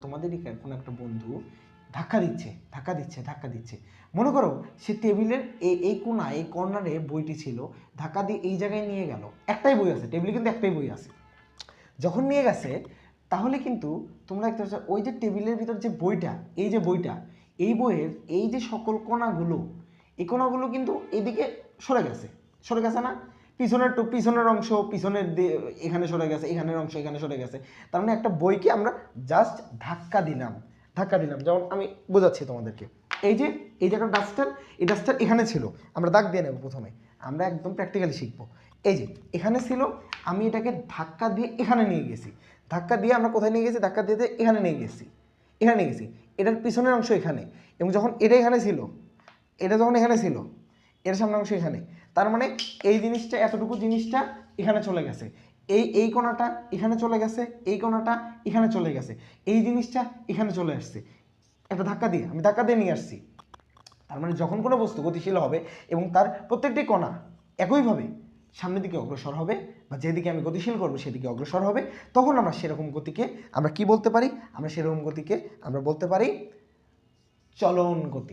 তোমাদেরই কোনো একটা বন্ধু ধাক্কা দিচ্ছে ধাক্কা দিচ্ছে ধাক্কা দিচ্ছে, মনে করো সে টেবিলের এই কোনায় এই কর্নারে বইটি ছিল, ধাক্কা দিয়ে এই জায়গায় নিয়ে গেল, একটাই বই আছে টেবিলে, কিন্তু একটাই বই আছে। যখন নিয়ে গেছে তাহলে কিন্তু তোমরা দেখতে পাচ্ছ ওই যে টেবিলের ভিতর যে বইটা, এই যে বইটা, এই বইয়ের এই যে সকল কোণাগুলো, এই কোণাগুলো কিন্তু এদিকে সরে গেছে, সরে গেছে না? পিছনের অংশ পিছনের এখানে সরে গেছে, এখানের অংশ এখানে সরে গেছে। তার মানে একটা বইকে আমরা জাস্ট ধাক্কা দিলাম, ধাক্কা দিলাম। যেমন আমি বোঝাচ্ছি তোমাদেরকে, এই যে এই জায়গার ডাস্টার, এই ডাস্টার এখানে ছিল, আমরা দাগ দিয়ে নেব প্রথমে, আমরা একদম প্র্যাকটিক্যালি শিখবো। এই যে এখানে ছিল, আমি এটাকে ধাক্কা দিয়ে এখানে নিয়ে গেছি, ধাক্কা দিয়ে আমরা কোথায় নিয়ে গেছি, ধাক্কা দিয়ে এখানে নিয়ে গেছি, এখানে নিয়ে গেছি। এটার পিছনের অংশ এখানে, এবং যখন এটা এখানে ছিল, এটা যখন এখানে ছিল, এর সামনের অংশ এখানে, তার মানে এই জিনিসটা, এতটুকু জিনিসটা এখানে চলে গেছে, এই কোণাটা এখানে চলে গেছে, এই কোণাটা এখানে চলে গেছে, এই জিনিসটা এখানে চলে আসছে, একটা ধাক্কা দিয়ে আমি ধাক্কা দিয়ে নিয়ে আসছি। তার মানে যখন কোনো বস্তু গতিশীল হবে এবং তার প্রত্যেকটি কণা একইভাবে সামনের দিকে অগ্রসর হবে, বা যেদিকে আমি গতিশীল করবো সেদিকে অগ্রসর হবে, তখন আমরা সেরকম গতিকে আমরা কি বলতে পারি, আমরা সেরকম গতিকে আমরা বলতে পারি চলন গতি।